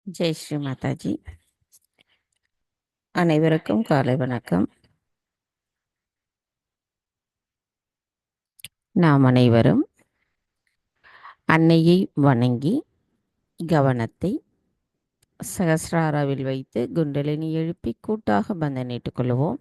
ஜெய் ஸ்ரீ மாதாஜி. அனைவருக்கும் காலை வணக்கம். நாம் அனைவரும் அன்னையை வணங்கி கவனத்தை சகசிராராவில் வைத்து குண்டலினி எழுப்பி கூட்டாக பந்தனிட்டுக் கொள்வோம்.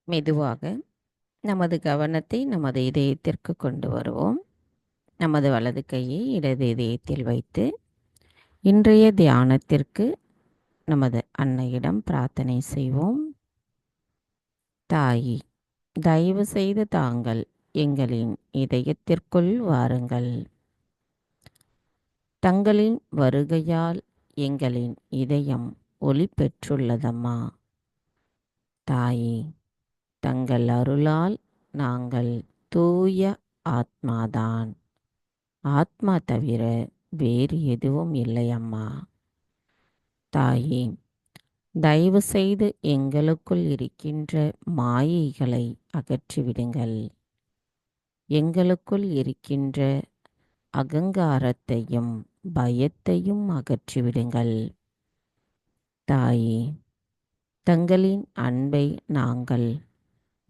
மெதுவாக நமது கவனத்தை நமது இதயத்திற்கு கொண்டு வருவோம். நமது வலது கையை இடது இதயத்தில் வைத்து இன்றைய தியானத்திற்கு நமது அன்னையிடம் பிரார்த்தனை செய்வோம். தாயி, தயவு செய்து தாங்கள் எங்களின் இதயத்திற்குள் வாருங்கள். தங்களின் வருகையால் எங்களின் இதயம் ஒளி பெற்றுள்ளதம்மா. தாயே, தங்கள் அருளால் நாங்கள் தூய ஆத்மாதான். ஆத்மா தவிர வேறு எதுவும் இல்லை அம்மா. தாயே, தயவு செய்து எங்களுக்குள் இருக்கின்ற மாயைகளை அகற்றிவிடுங்கள். எங்களுக்குள் இருக்கின்ற அகங்காரத்தையும் பயத்தையும் அகற்றிவிடுங்கள். தாயே, தங்களின் அன்பை நாங்கள்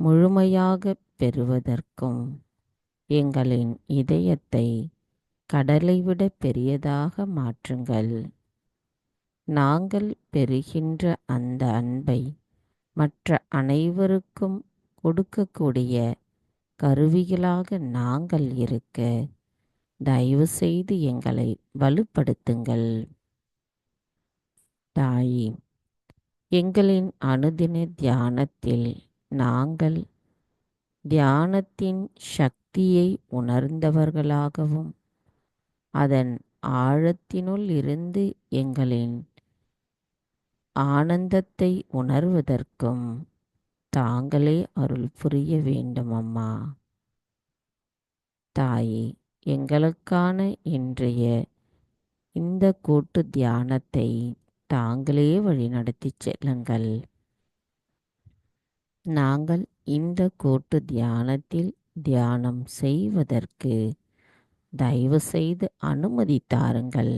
முழுமையாக பெறுவதற்கும் எங்களின் இதயத்தை கடலை விட பெரியதாக மாற்றுங்கள். நாங்கள் பெறுகின்ற அந்த அன்பை மற்ற அனைவருக்கும் கொடுக்கக்கூடிய கருவிகளாக நாங்கள் இருக்க தயவு செய்து எங்களை வலுப்படுத்துங்கள். தாயே, எங்களின் அனுதின தியானத்தில் நாங்கள் தியானத்தின் சக்தியை உணர்ந்தவர்களாகவும் அதன் ஆழத்தினுள் இருந்து எங்களின் ஆனந்தத்தை உணர்வதற்கும் தாங்களே அருள் புரிய வேண்டும் அம்மா. தாயே, எங்களுக்கான இன்றைய இந்த கூட்டு தியானத்தை தாங்களே வழிநடத்தி செல்லுங்கள். நாங்கள் இந்த கூட்டு தியானத்தில் தியானம் செய்வதற்கு தயவு செய்து அனுமதி தாருங்கள்.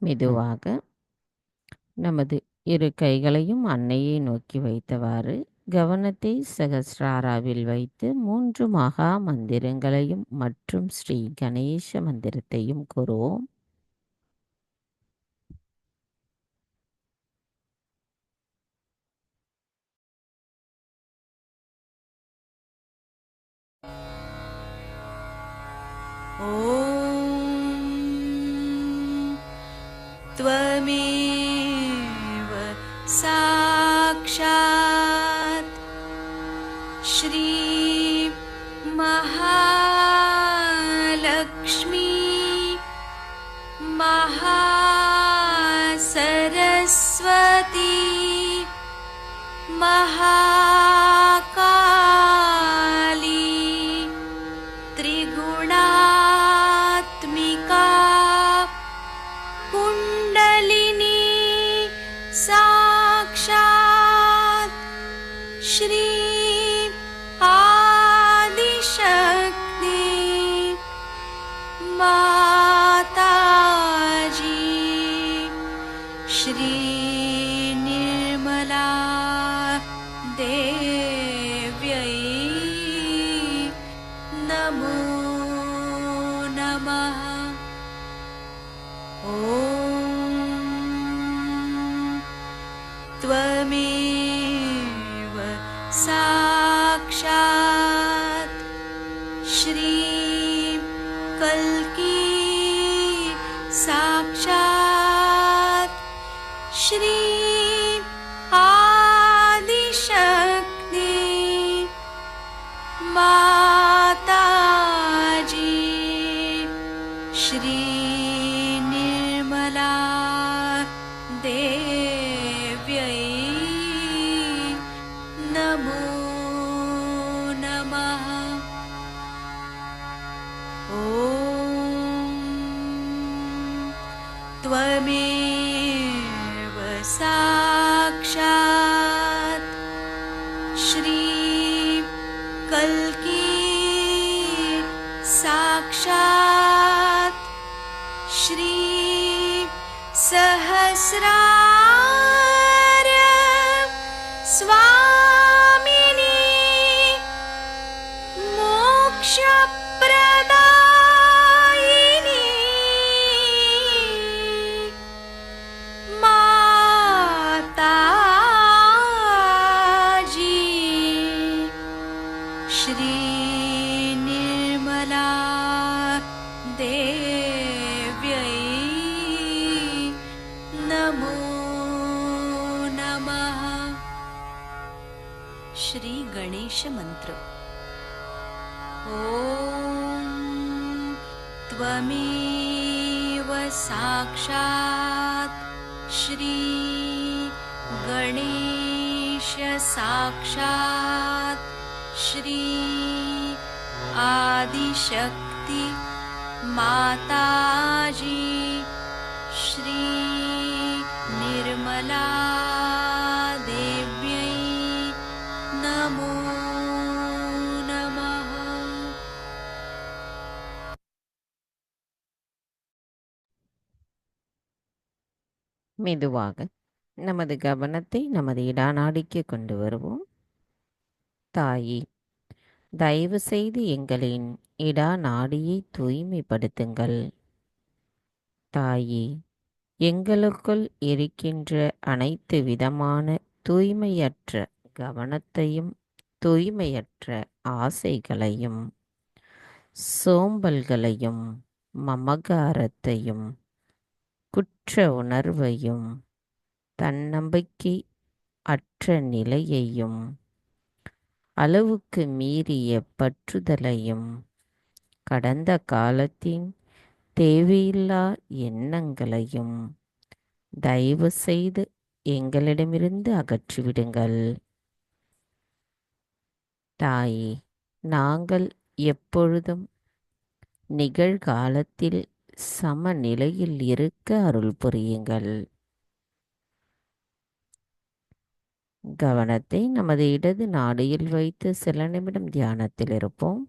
மெதுவாக நமது இரு கைகளையும் அன்னையை நோக்கி வைத்தவாறு கவனத்தை சகஸ்ராராவில் வைத்து 3 மகா மந்திரங்களையும் மற்றும் ஸ்ரீ கணேச மந்திரத்தையும் கூறுவோம். त्वमेव साक्षात् श्री महालक्ष्मी महासरस्वती महाकाली त्रिगुणात्मिका कुण्डलिनी साक्षात् श्री आदिशक्ति माताजी श्री निर्मला देवी नमः ॐ त्वमेव साक्षात् श्रीं कल्की साक्षात् श्रीं आदिशक्ति माताजी श्री निर्मला देव्यै नमो नमः ॐ त्वमेव साक्षात् श्रीं कल्की साक्षात् श्रीं सहस्रार्य स्वामिनी मोक्षप्रदायिनी माताजी श्री निर्मला देव्यै नमो नमः श्री गणेश मंत्र ॐ त्वमेव साक्षात् श्री गणेश साक्षात् श्री आदिशक्ति माताजी श्री निर्मला देव्यै नमो नमः மெதுவாக நமது கவனத்தை நமது இடாநாடிக்கு கொண்டு வருவோம். தாயே, தயவு செய்து எங்களின் இடாநாடியை தூய்மைப்படுத்துங்கள். தாயே, எங்களுக்குள் இருக்கின்ற அனைத்து விதமான தூய்மையற்ற கவனத்தையும் தூய்மையற்ற ஆசைகளையும் சோம்பல்களையும் மமகாரத்தையும் குற்ற உணர்வையும் தன்னம்பிக்கை அற்ற நிலையையும் அளவுக்கு மீறிய பற்றுதலையும் கடந்த காலத்தின் தேவையில்லா எண்ணங்களையும் தயவு செய்து எங்களிடமிருந்து அகற்றிவிடுங்கள். தாயே, நாங்கள் எப்பொழுதும் நிகழ்காலத்தில் சமநிலையில் இருக்க அருள் புரியுங்கள். கவனத்தை நமது இடது நாடியில் வைத்து சில நிமிடம் தியானத்தில் இருப்போம்.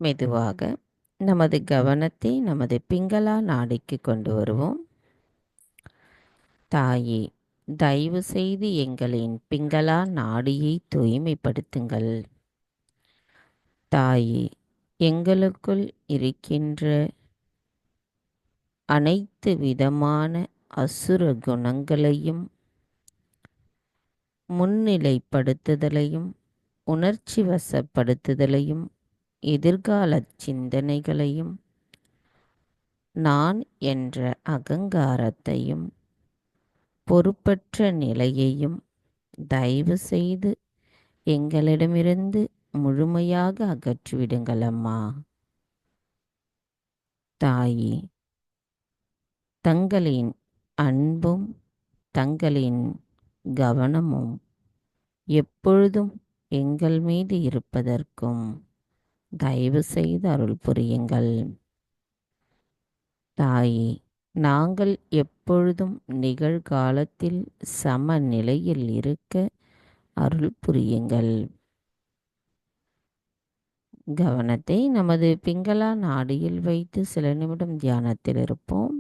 மெதுவாக நமது கவனத்தை நமது பிங்களா நாடிக்கு கொண்டு வருவோம். தாயே, தயவு செய்து எங்களின் பிங்களா நாடியை தூய்மைப்படுத்துங்கள். தாயே, எங்களுக்குள் இருக்கின்ற அனைத்து விதமான அசுர குணங்களையும் முன்னிலைப்படுத்துதலையும் உணர்ச்சி வசப்படுத்துதலையும் எதிர்கால சிந்தனைகளையும் நான் என்ற அகங்காரத்தையும் பொறுப்பற்ற நிலையையும் தயவு செய்து எங்களிடமிருந்து முழுமையாக அகற்றிவிடுங்கள் அம்மா. தாயே, தங்களின் அன்பும் தங்களின் கவனமும் எப்பொழுதும் எங்கள் மீது இருப்பதற்கும் தயவு செய்து அருள் புரியுங்கள். தாயே, நாங்கள் எப்பொழுதும் நிகழ்காலத்தில் சமநிலையில் இருக்க அருள் புரியுங்கள். கவனத்தை நமது பிங்களா நாடியில் வைத்து சில நிமிடம் தியானத்தில் இருப்போம்.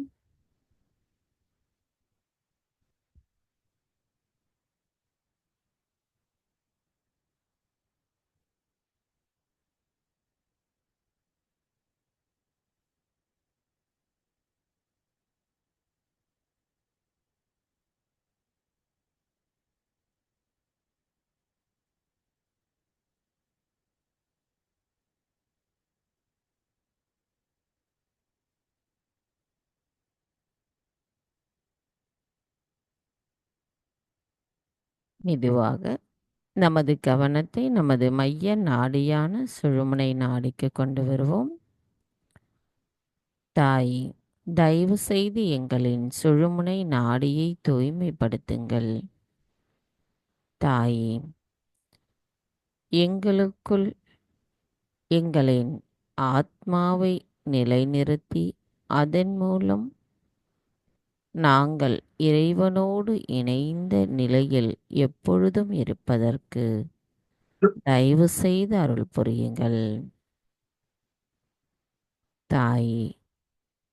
மெதுவாக நமது கவனத்தை நமது மைய நாடியான சுழுமுனை நாடிக்கு கொண்டு வருவோம். தாய், தயவு செய்து எங்களின் சுழுமுனை நாடியை தூய்மைப்படுத்துங்கள். தாயே, எங்களுக்குள் எங்களின் ஆத்மாவை நிலைநிறுத்தி அதன் மூலம் நாங்கள் இறைவனோடு இணைந்த நிலையில் எப்பொழுதும் இருப்பதற்கு தயவு செய்து அருள் புரியுங்கள். தாயே,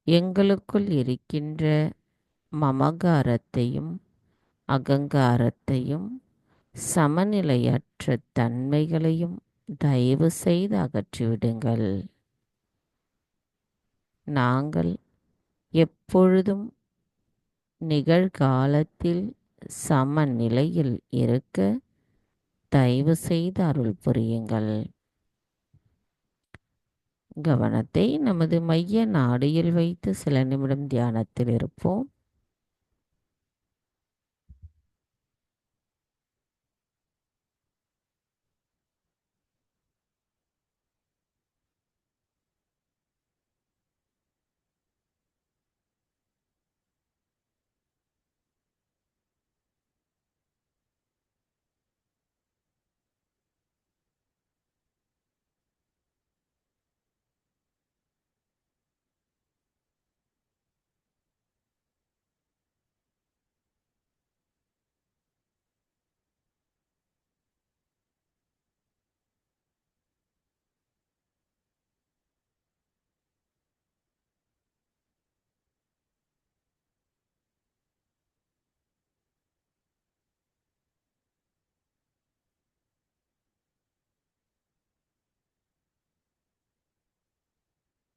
எங்களுக்குள் இருக்கின்ற மமகாரத்தையும் அகங்காரத்தையும் சமநிலையற்ற தன்மைகளையும் தயவு செய்து அகற்றிவிடுங்கள். நாங்கள் எப்பொழுதும் நிகழ்காலத்தில் சமநிலையில் இருக்க தயவு செய்து அருள் புரியுங்கள். கவனத்தை நமது மைய நாடியில் வைத்து சில நிமிடம் தியானத்தில் இருப்போம்.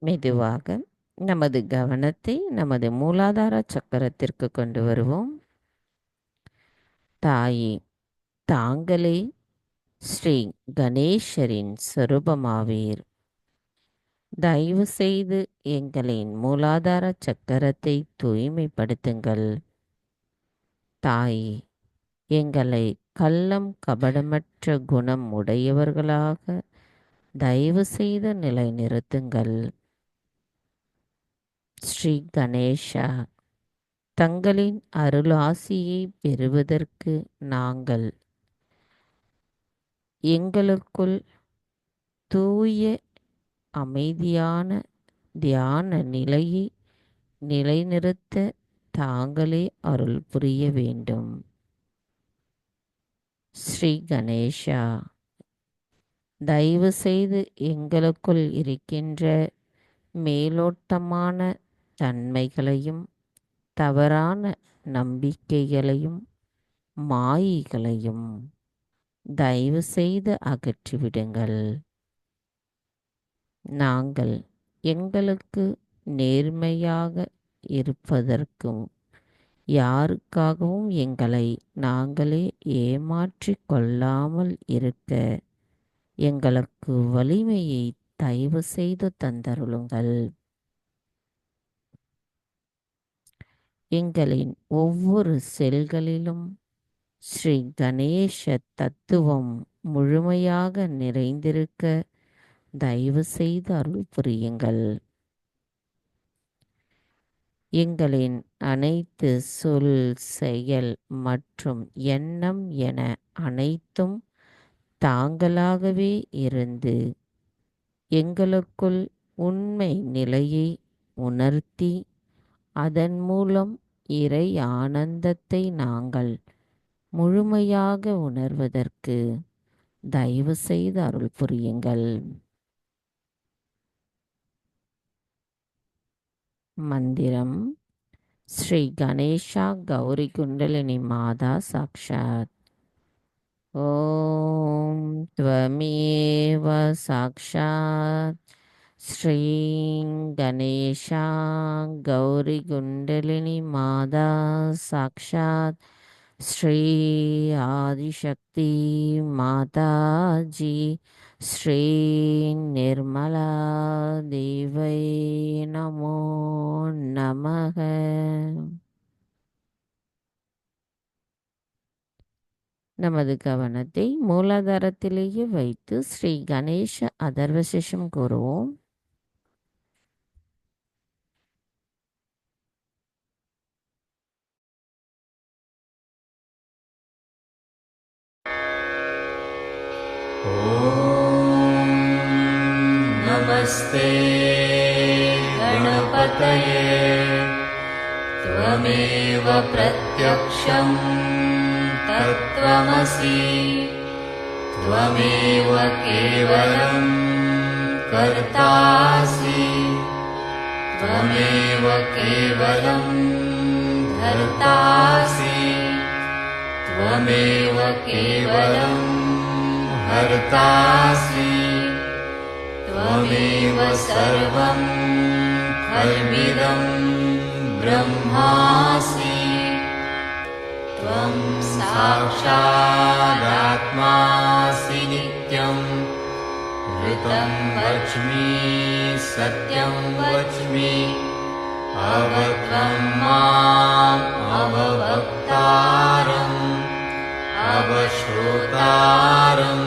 மெதுவாக நமது கவனத்தை நமது மூலாதார சக்கரத்திற்கு கொண்டு வருவோம். தாயே, தாங்களே ஸ்ரீ கணேசரின் சொரூபமாவீர். தயவு செய்து எங்களின் மூலாதார சக்கரத்தை தூய்மைப்படுத்துங்கள். தாயே, எங்களை கள்ளம் கபடமற்ற குணம் உடையவர்களாக தயவு செய்து நிலைநிறுத்துங்கள். ஸ்ரீ கணேஷா, தங்களின் அருளாசியை பெறுவதற்கு நாங்கள் எங்களுக்குள் தூய அமைதியான தியான நிலையை நிலைநிறுத்த தாங்களே அருள் புரிய வேண்டும். ஸ்ரீ கணேஷா, தயவு செய்து எங்களுக்குள் இருக்கின்ற மேலோட்டமான தன்மைகளையும் தவறான நம்பிக்கைகளையும் மாயைகளையும் தயவு செய்து அகற்றிவிடுங்கள். நாங்கள் எங்களுக்கு நேர்மையாக இருப்பதற்கும் யாருக்காகவும் எங்களை நாங்களே ஏமாற்றிக் கொள்ளாமல் இருக்க எங்களுக்கு வலிமையை தயவு செய்து தந்தருளுங்கள். எங்களின் ஒவ்வொரு செல்களிலும் ஸ்ரீ கணேச தத்துவம் முழுமையாக நிறைந்திருக்க தயவு செய்து அருள் புரியுங்கள். எங்களின் அனைத்து சொல், செயல் மற்றும் எண்ணம் என அனைத்தும் தாங்களாகவே இருந்து எங்களுக்குள் உண்மை நிலையை உணர்த்தி அதன் மூலம் இறை ஆனந்தத்தை நாங்கள் முழுமையாக உணர்வதற்கு தயவு செய்து அருள் புரியுங்கள். மந்திரம் ஸ்ரீ கணேஷா கௌரி குண்டலினி மாதா சாக்ஷாத். ஓம் த்வமேவ சாக்ஷாத் ஸ்ரீ கணேஷா கௌரி குண்டலினி மாதா சாக்ஷாத் ஸ்ரீ ஆதிசக்தி மாதாஜி ஸ்ரீ நிர்மலா தேவை நமோ நமக. நமது கவனத்தை மூலாதாரத்திலேயே வைத்து ஸ்ரீ கணேச அதர்வசேஷம் கூறுவோம். नमस्ते गणपतये त्वमेव प्रत्यक्षं तत्त्वमसि त्वमेव केवलं कर्तासि त्वमेव केवलं धर्तासि त्वमेव केवलं हर्तासि त्वमेव सर्वं खल्विदं ब्रह्मासि त्वं साक्षादात्मासि नित्यं ऋतं वच्मि सत्यं वच्मि अवत्वं माम् अववक्तारम् अवश्रोतारम्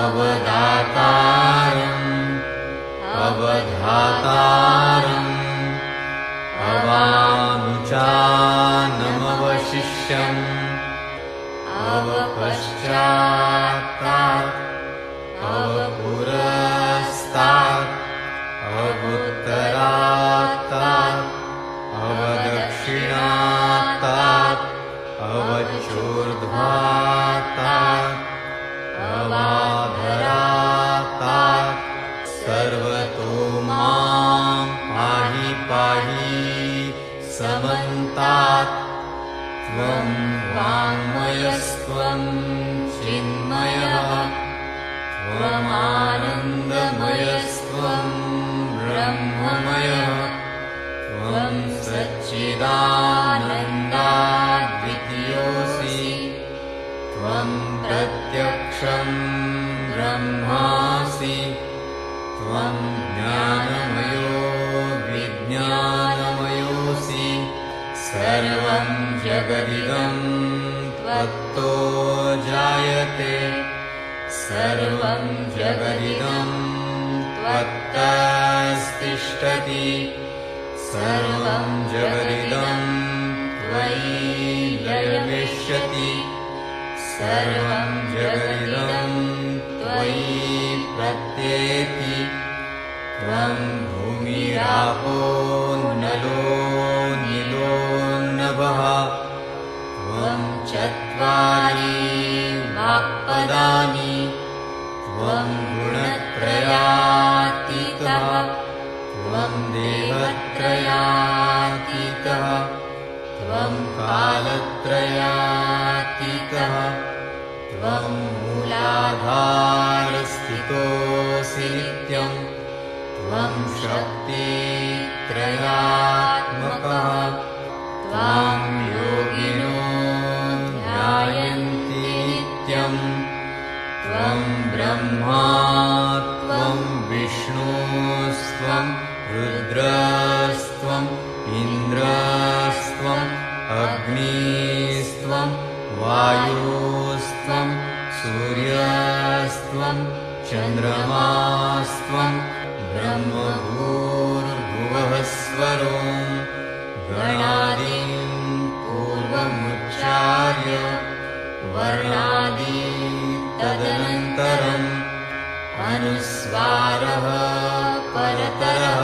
अवदातारम् अवधातारम् अवानुचानमवशिष्यम् अवपश्चात्तात् अवपुरस्तात् अवुत्तरात्तात् अवदक्षिणात्तात् अवचोर्ध्वात्तात् अवाधरात्तात् सर्वतो मां पाहि पाहि समन्तात् त्वं वाङ्मयस्त्वं चिन्मयः त्वमानन्दमयस्त्वं ब्रह्ममयः त्वं सच्चिदानन्दाद्वितीयोऽसि त्वं प्रत्यक्षं ब्रह्मासि त्वं ज्ञानमयो विज्ञानमयोऽसि सर्वं जगदिदं त्वत्तो जायते सर्वं जगदिदं त्वत्तस्तिष्ठति सर्वं जगदिदं त्वयि लयमिष्यति सर्वं जगदिदं त्वयि प्रत्येति त्वं भूमिरापो नलो नीलो नभः त्वं चत्वारि वाक्पदानि त्वं गुणत्रयातीतः त्वं देवत्रयातीतः त्वं कालत्रयातीतः त्वं मूलाधारस्थितोऽसि नित्यं त्वं शक्तित्रयात्मकः त्वां योगिनो ध्यायन्ति नित्यं त्वं ब्रह्मा त्वं विष्णुस्त्वं रुद्रस्त्वम् इन्द्रस्त्वम् अग्निस्त्वं वायुस्त्वं सूर्यस्त्वं चन्द्रमास्त्वं ब्रह्मभूर्भुवः स्वरों गणादीन् पूर्वमुच्चार्य वर्णादि तदनन्तरम् अनुस्वारः परतरः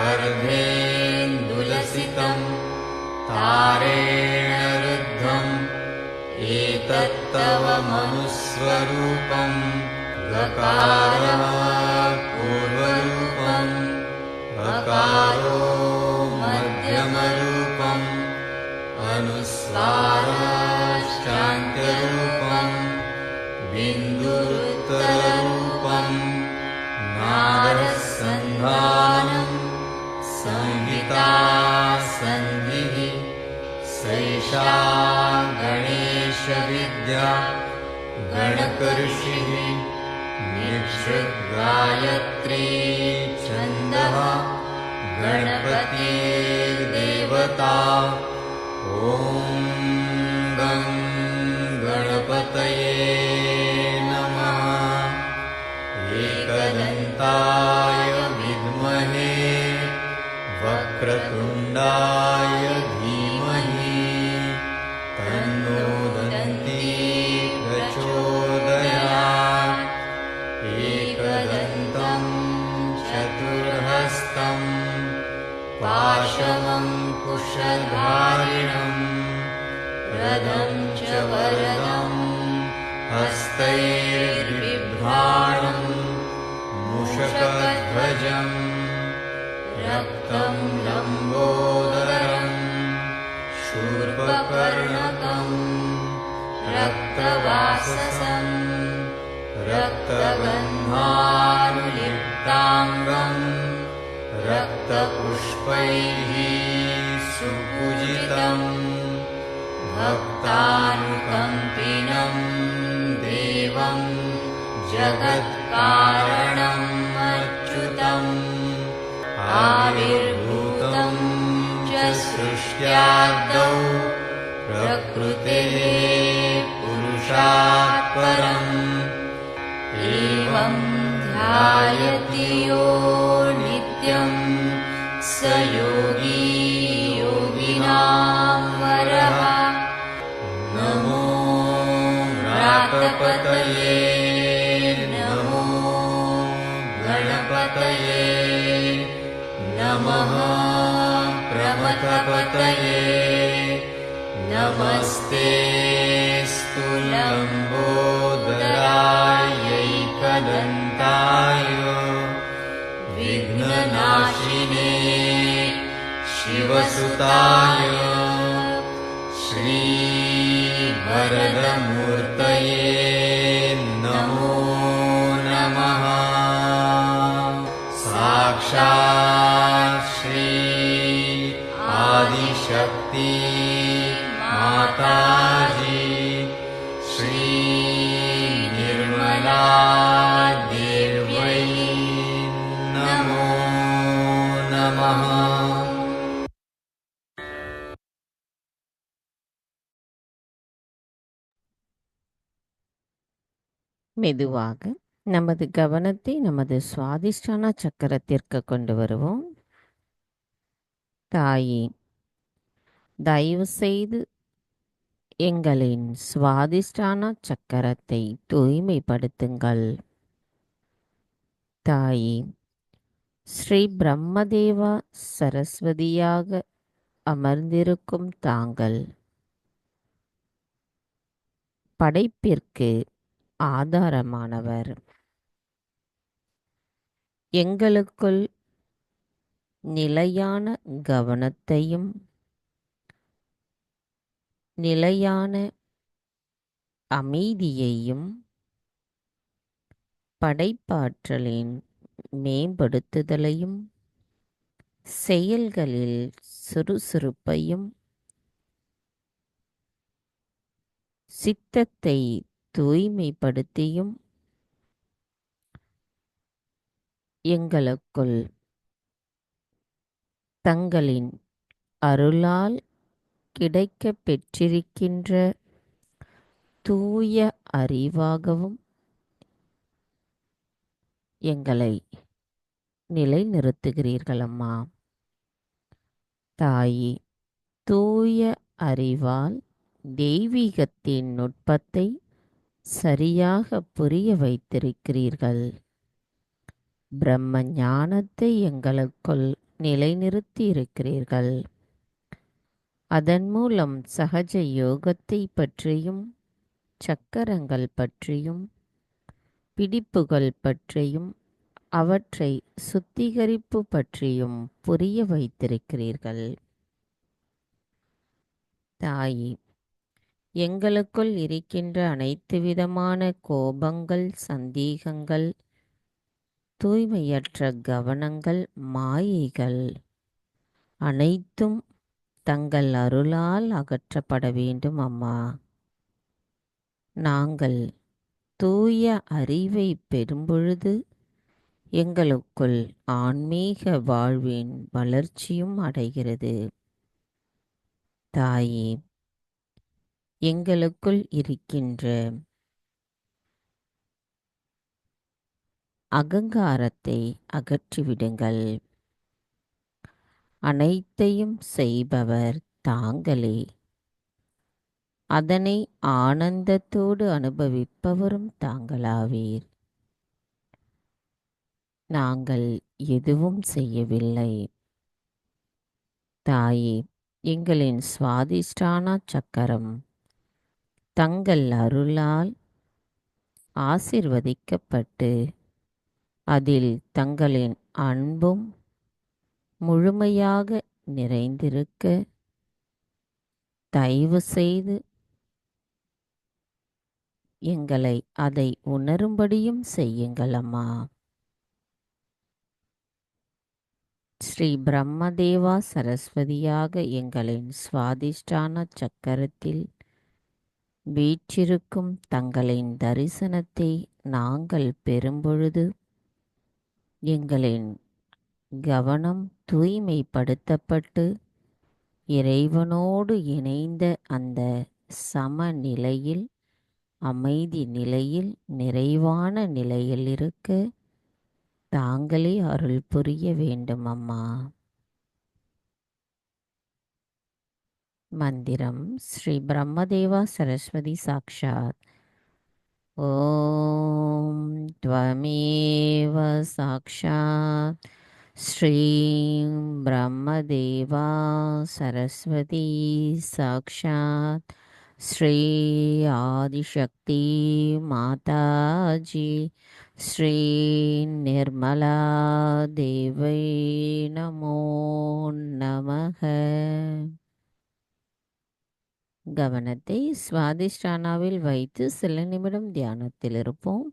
अर्धेन्दुलसितम् तारेण रुद्धम् एतत्तव मनुस्वरूपम् गकारः पूर्वरूपम् गकारो मध्यमरूपम् अनुस्वाराश्चान्त्यरूपम् बिन्दुरुत्तररूपम् नारसन्धानम् संहिता सन्धिः सैषा गणेशविद्या गणकऋषिः निक्षुद्गायत्री छन्दः गणपतिर्देवता ॐ गं गणपतये नमः। एकदन्ताय विद्महे वक्रतुण्डाय धीमहि तन्नो दन्ती प्रचोदयात्। एकदन्तं चतुर्हस्तम् पाशमङ्कुशधारिणम् रथं च वरदं हस्तैर्बिभ्राणम् मूषकध्वजम् रक्तं लम्बोदरम् शूर्पकर्णकम् रक्तवाससम् रक्तगन्धानुलिप्ताङ्गम् रक्तपुष्पैः सुपूजितम् भक्तानुकम्पिनं देवं जगत्कारणम् अच्युतम् आविर्भूतं च सृष्ट्यादौ प्रकृतेः पुरुषात् परम् एवं ध्यायति यो नित्यं स योगी योगिनां वरः। नमो व्रातपतये नमो गणपतये नमः प्रमथपतये नमस्तेऽस्तु लम्बोदरायैकदन्ताय विघ्ननाशिने शिवसुताय श्रीवरदमूर्तये नमो नमः। साक्षात् श्री आदिशक्ति माताजी श्री निर्मला देव्यै नमो नमः। மெதுவாக நமது கவனத்தை நமது சுவாதிஷ்டான சக்கரத்திற்கு கொண்டு வருவோம். தாயே, தயவு செய்து எங்களின் சுவாதிஷ்டான சக்கரத்தை தூய்மைப்படுத்துங்கள். தாயே, ஸ்ரீ பிரம்மதேவா சரஸ்வதியாக அமர்ந்திருக்கும் தாங்கள் படைப்பிற்கு ஆதாரமானவர். எங்களுக்குள் நிலையான கவனத்தையும் நிலையான அமைதியையும் படைப்பாற்றலின் மேம்படுத்துதலையும் செயல்களில் சுறுசுறுப்பையும் சித்தத்தை தூய்மைப்படுத்தியும் எங்களுக்குள் தங்களின் அருளால் கிடைக்கப் பெற்றிருக்கின்ற தூய அறிவாகவும் எங்களை நிலைநிறுத்துகிறீர்கள் அம்மா. தாயே, தூய அறிவால் தெய்வீகத்தின் நுட்பத்தை சரியாக புரிய வைத்திருக்கிறீர்கள். பிரம்ம ஞானத்தை எங்களுக்குள் நிலைநிறுத்தி இருக்கிறீர்கள். அதன் மூலம் சகஜ யோகத்தை பற்றியும் சக்கரங்கள் பற்றியும் பிடிப்புகள் பற்றியும் அவற்றை சுத்திகரிப்பு பற்றியும் புரிய வைத்திருக்கிறீர்கள். தாயே, எங்களுக்குள் இருக்கின்ற அனைத்து விதமான கோபங்கள், சந்தேகங்கள், தூய்மையற்ற கவனங்கள், மாயைகள் அனைத்தும் தங்கள் அருளால் அகற்றப்பட வேண்டும் அம்மா. நாங்கள் தூய அறிவை பெறும்பொழுது எங்களுக்குள் ஆன்மீக வாழ்வின் வளர்ச்சியும் அடைகிறது. தாயே, எங்களுக்குள் இருக்கின்ற அகங்காரத்தை அகற்றிவிடுங்கள். அனைத்தையும் செய்பவர் தாங்களே. அதனை ஆனந்தத்தோடு அனுபவிப்பவரும் தாங்களாவீர். நாங்கள் எதுவும் செய்யவில்லை. தாயே, எங்களின் சுவாதிஷ்டான சக்கரம் தங்கள் அருளால் ஆசிர்வதிக்கப்பட்டு அதில் தங்களின் அன்பும் முழுமையாக நிறைந்திருக்க தயவு செய்து எங்களை அதை உணரும்படியும் செய்யுங்கள் அம்மா. ஸ்ரீ பிரம்மதேவா சரஸ்வதியாக எங்களின் சுவாதிஷ்டான சக்கரத்தில் வீற்றிருக்கும் தங்களின் தரிசனத்தை நாங்கள் பெறும்பொழுது எங்களின் கவனம் தூய்மைப்படுத்தப்பட்டு இறைவனோடு இணைந்த அந்த சமநிலையில், அமைதி நிலையில், நிறைவான நிலையில் இருக்க தாங்களே அருள் புரிய வேண்டும் அம்மா. மந்திரம் ஸ்ரீ பிரம்மதேவா சரஸ்வதி சாக்ஷாத். ஓம் த்வமேவ சாக்ஷாத் ஸ்ரீம் பிரம்மதேவா சரஸ்வதி சாக்ஷாத் ஸ்ரீ ஆதிசக்தி மாதாஜி ஸ்ரீ நிர்மலா தேவை நமோ நமக. கவனத்தை சுவாதிஷ்டானாவில் வைத்து சில நிமிடம் தியானத்தில் இருப்போம்.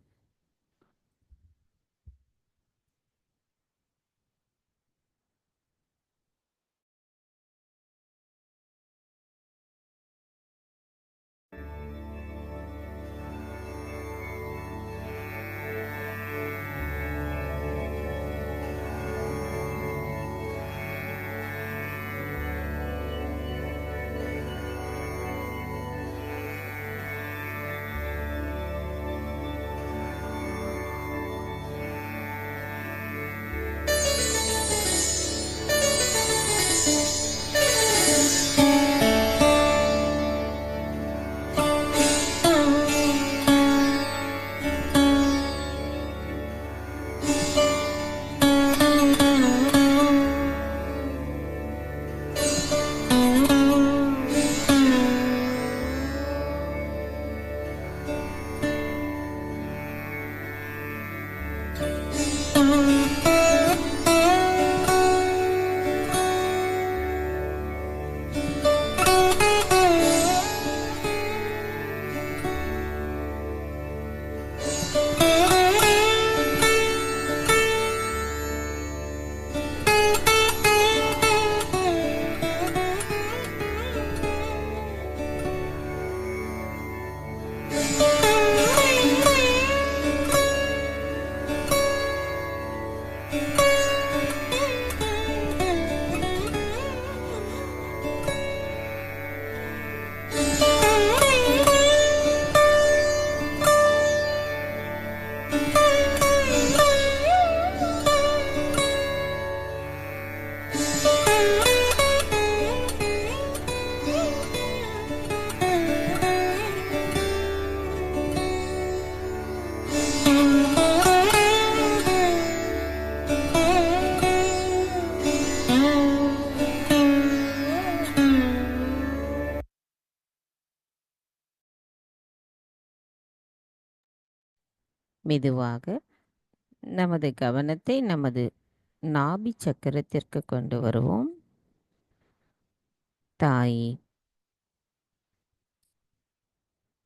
மெதுவாக நமது கவனத்தை நமது நாபி சக்கரத்திற்கு கொண்டு வருவோம். தாயே,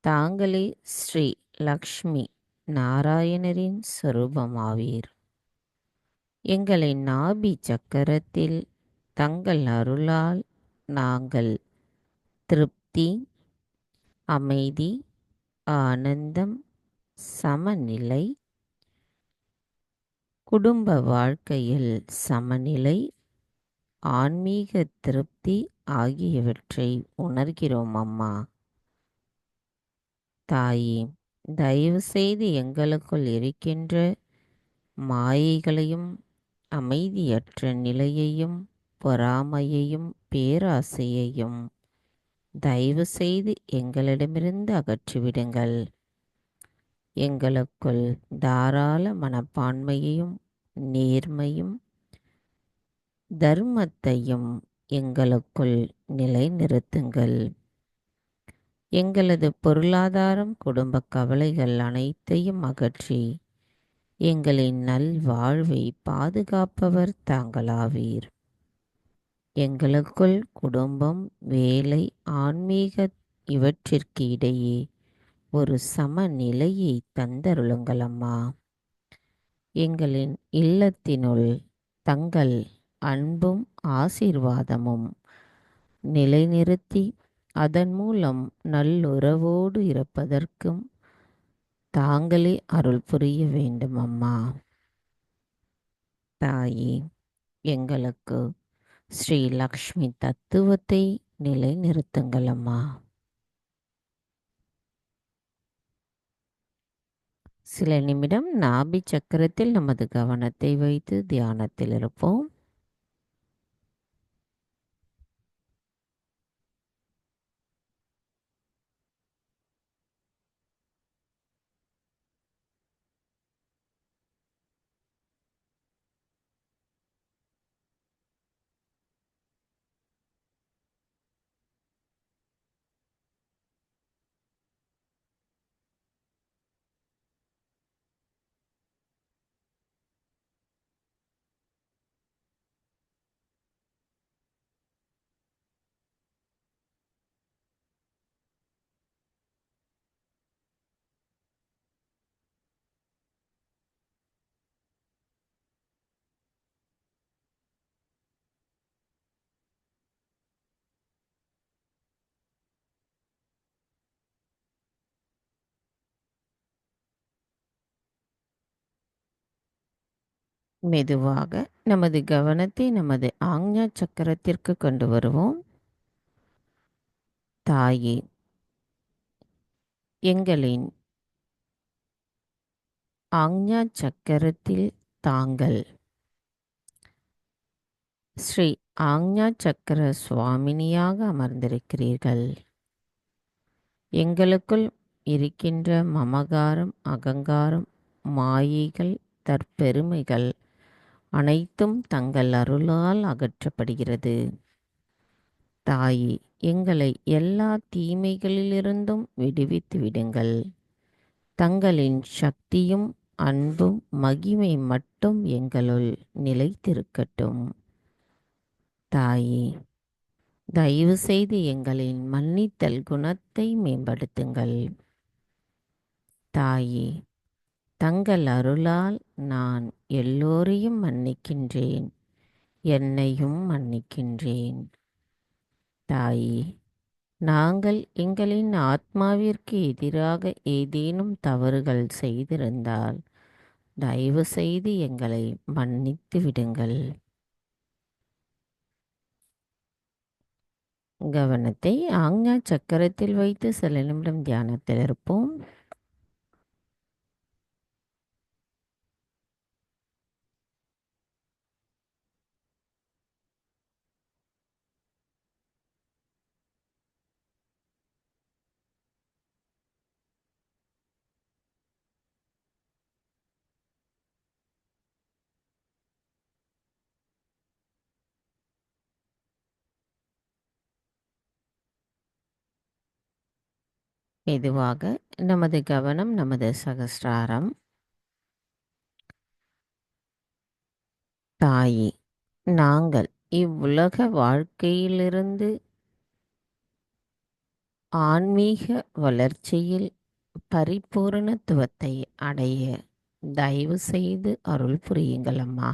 தாங்களே ஸ்ரீ லக்ஷ்மி நாராயணரின் சொரூபமாவீர். எங்களின் நாபி சக்கரத்தில் தங்கள் அருளால் நாங்கள் திருப்தி, அமைதி, ஆனந்தம், சமநிலை, குடும்ப வாழ்க்கையில் சமநிலை, ஆன்மீக திருப்தி ஆகியவற்றை உணர்கிறோம் அம்மா. தாயே, தயவு செய்து எங்களுக்குள் இருக்கின்ற மாயைகளையும் அமைதியற்ற நிலையையும் பொறாமையையும் பேராசையையும் தயவு செய்து எங்களிடமிருந்து அகற்றிவிடுங்கள். எங்களுக்குள் தாராள மனப்பான்மையையும் நேர்மையும் தர்மத்தையும் எங்களுக்குள் நிலைநிறுத்துங்கள். எங்களது பொருளாதாரம், குடும்ப கவலைகள் அனைத்தையும் அகற்றி எங்களின் நல்வாழ்வை பாதுகாப்பவர் தாங்களாவீர். எங்களுக்குள் குடும்பம், வேலை, ஆன்மீக இவற்றிற்கு இடையே ஒரு சமநிலையை தந்தருளுங்கள் அம்மா. எங்களின் இல்லத்தினுள் தங்கள் அன்பும் ஆசீர்வாதமும் நிலைநிறுத்தி அதன் மூலம் நல்லுறவோடு இருப்பதற்கும் தாங்களே அருள் புரிய வேண்டும் அம்மா. தாயே, எங்களுக்கு ஸ்ரீ லக்ஷ்மி தத்துவத்தை நிலைநிறுத்துங்கள் அம்மா. சில நிமிடம் நாபி சக்கரத்தில் நமது கவனத்தை வைத்து தியானத்தில் இருப்போம். மெதுவாக நமது கவனத்தை நமது ஆக்ஞா சக்கரத்திற்கு கொண்டு வருவோம். தாயே, எங்களின் ஆக்ஞா சக்கரத்தில் தாங்கள் ஸ்ரீ ஆக்ஞா சக்கர சுவாமினியாக அமர்ந்திருக்கிறீர்கள். எங்களுக்குள் இருக்கின்ற மமகாரம், அகங்காரம், மாயைகள், தற்பெருமைகள் அனைத்தும் தங்கள் அருளால் அகற்றப்படுகிறது. தாயே, எங்களை எல்லா தீமைகளிலிருந்தும் விடுவித்து விடுங்கள். தங்களின் சக்தியும் அன்பும் மகிமை மட்டும் எங்களுள் நிலைத்திருக்கட்டும். தாயே, தயவு செய்து எங்களின் மன்னித்தல் குணத்தை மேம்படுத்துங்கள். தாயே, தங்கள் அருளால் நான் எல்லோரையும் மன்னிக்கின்றேன், என்னையும் மன்னிக்கின்றேன். தாயே, நாங்கள் எங்களின் ஆத்மாவிற்கு எதிராக ஏதேனும் தவறுகள் செய்திருந்தால் தயவு செய்து எங்களை மன்னித்து விடுங்கள். கவனத்தை ஆக்ஞா சக்கரத்தில் வைத்து சில நிமிடம் தியானத்தில் இருப்போம். மெதுவாக நமது கவனம் நமது சகஸ்ராரம் தாயே, நாங்கள் இவ்வுலக வாழ்க்கையிலிருந்து ஆன்மீக வளர்ச்சியில் பரிபூரணத்துவத்தை அடைய தயவு செய்து அருள் புரியுங்கள் அம்மா.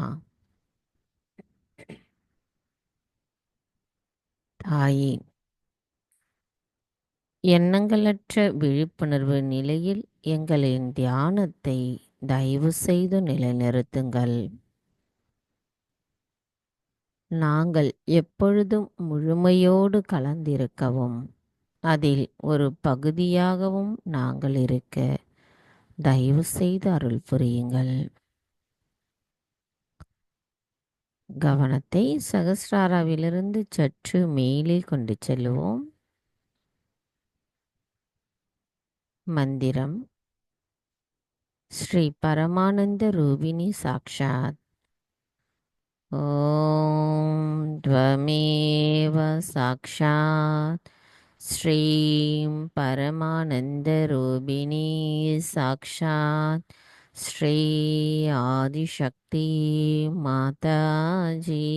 தாயே, எண்ணங்களற்ற விழிப்புணர்வு நிலையில் எங்களின் தியானத்தை தயவு செய்து நிலைநிறுத்துங்கள். நாங்கள் எப்பொழுதும் முழுமையோடு கலந்திருக்கவும் அதில் ஒரு பகுதியாகவும் நாங்கள் இருக்க தயவு செய்து அருள் புரியுங்கள். கவனத்தை சகஸ்ராராவிலிருந்து சற்று மேலே கொண்டு செல்லுவோம். மந்திரம் ஸ்ரீ பரமானந்த ரூபிணி சாக்ஷாத். ஓம் த்வமேவ சாக்ஷாத் ஸ்ரீம் பரமானந்த ரூபிணி சாக்ஷாத் ஸ்ரீ ஆதிசக்தி மாதாஜி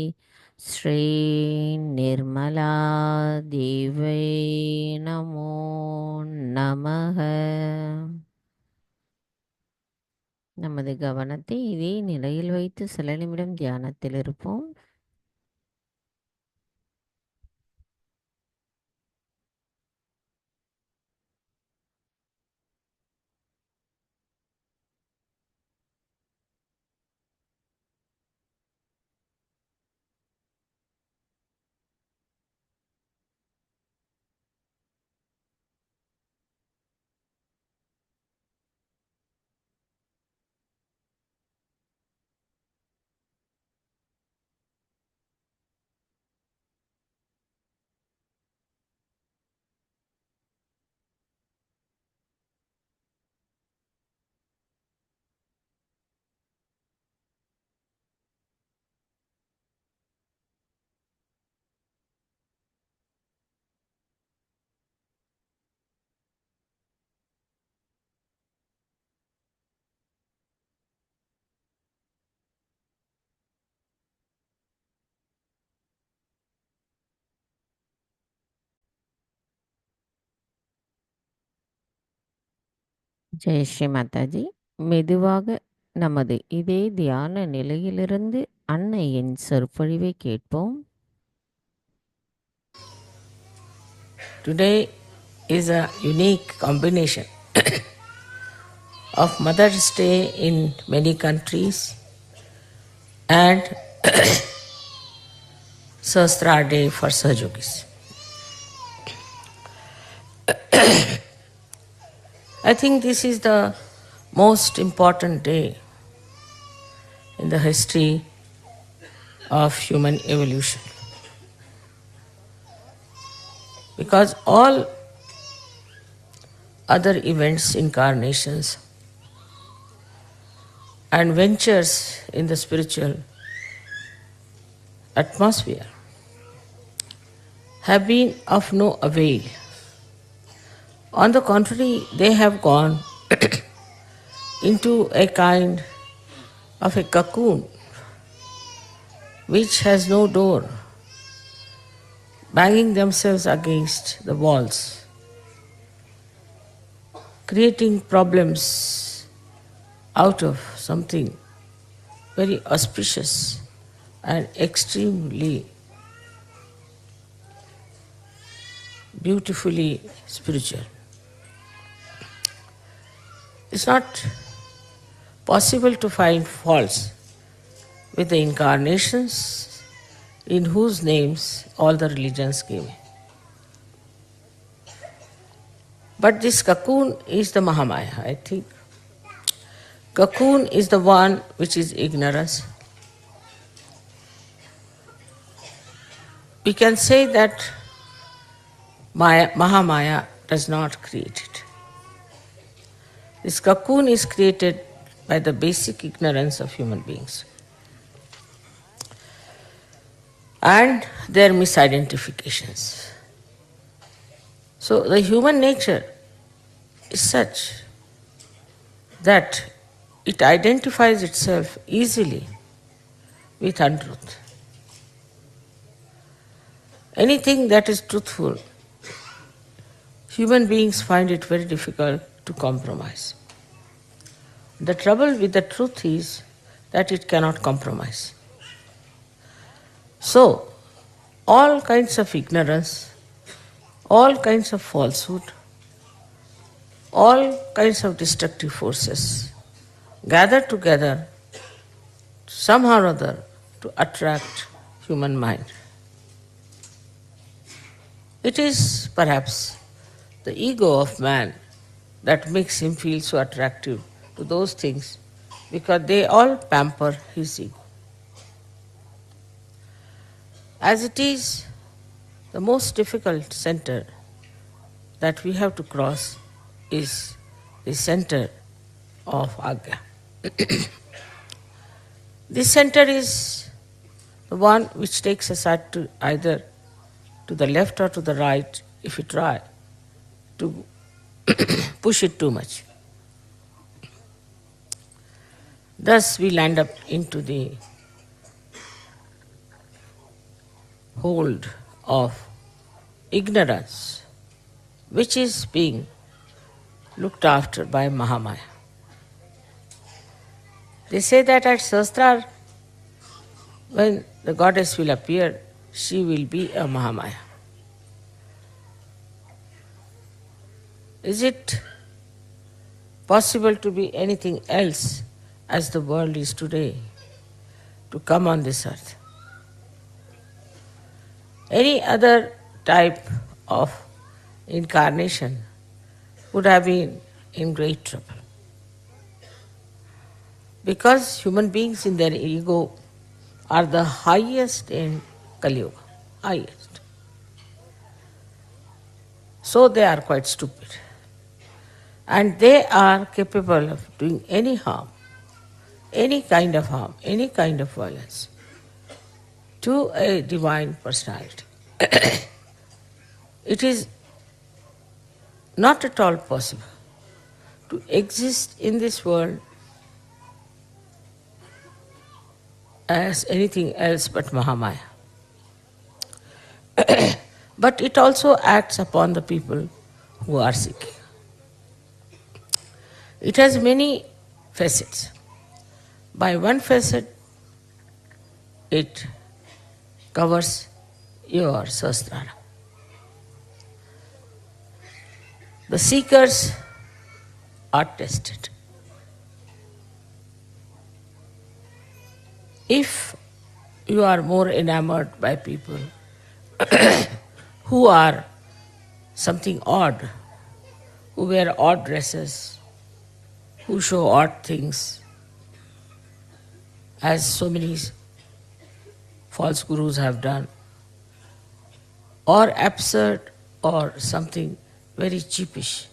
ஸ்ரீ நிர்மலா தேவை நமோ நமக. நமது கவனத்தை இதே நிலையில் வைத்து சில நிமிடம் தியானத்தில் இருப்போம். ஜெய் ஸ்ரீ மாதாஜி. மெதுவாக நமது இதே தியான நிலையிலிருந்து அன்னையின் சொற்பொழிவை கேட்போம். Today is a unique combination of Mother's Day in many countries and Sahasrara Day for Sahajogis. I think this is the most important day in the history of human evolution. Because all other events, incarnations, and ventures in the spiritual atmosphere have been of no avail. On the contrary, they have gone into a kind of a cocoon which has no door, banging themselves against the walls, creating problems out of something very auspicious and extremely beautifully spiritual. It's not possible to find faults with the incarnations in whose names all the religions came. But this cocoon is the Mahamaya, I think. Cocoon is the one which is ignorance. We can say that Mahamaya does not create it. This cocoon is created by the basic ignorance of human beings and their misidentifications. So the human nature is such that it identifies itself easily with untruth. Anything that is truthful, human beings find it very difficult to compromise. The trouble with the truth is that it cannot compromise. So, all kinds of ignorance, all kinds of falsehood, all kinds of destructive forces gather together somehow or other to attract human mind. It is perhaps the ego of man that makes him feel so attractive to those things because they all pamper his ego. As it is, the most difficult center that we have to cross is the center of Agya. This center is the one which takes us to either to the left or to the right if we try to push it too much. Thus we land up into the hold of ignorance, which is being looked after by Mahamaya. They say that at Sahasrara, when the goddess will appear, she will be a Mahamaya. Is it possible to be anything else as the world is today, to come on this earth? Any other type of incarnation would have been in great trouble. Because human beings in their ego are the highest in Kali Yuga, highest. So they are quite stupid. And they are capable of doing any harm, any kind of harm, any kind of violence to a divine personality. It is not at all possible to exist in this world as anything else but Mahamaya. But it also acts upon the people who are seeking. It has many facets. By one facet, it covers your Sahasrara. The seekers are tested. If you are more enamored by people who are something odd, who wear odd dresses, who show odd things, as so many false gurus have done, or absurd or something very cheapish,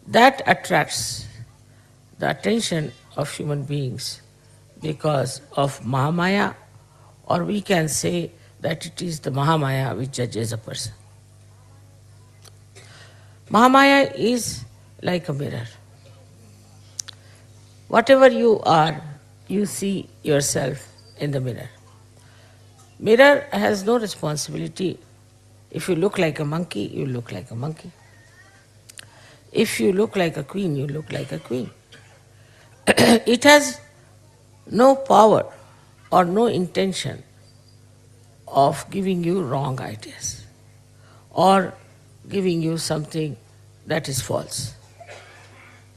that attracts the attention of human beings because of Mahamaya, or we can say that it is the Mahamaya which judges a person. Mahamaya is like a mirror. Whatever you are, you see yourself in the mirror. Mirror has no responsibility. If you look like a monkey, you look like a monkey. If you look like a queen, you look like a queen. It has no power or no intention of giving you wrong ideas or giving you something that is false.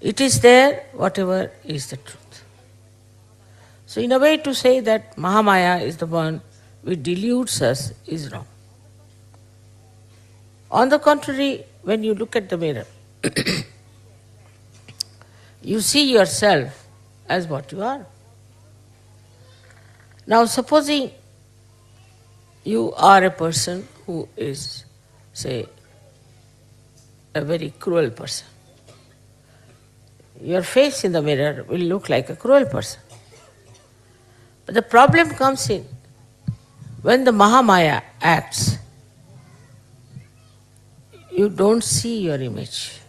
It is there, whatever is the truth. So in a way to say that Mahamaya is the one which deludes us is wrong. On the contrary, when you look at the mirror, you see yourself as what you are. Now supposing you are a person who is, say, a very cruel person. Your face in the mirror will look like a cruel person. But the problem comes in when the Mahamaya acts, you don't see your image.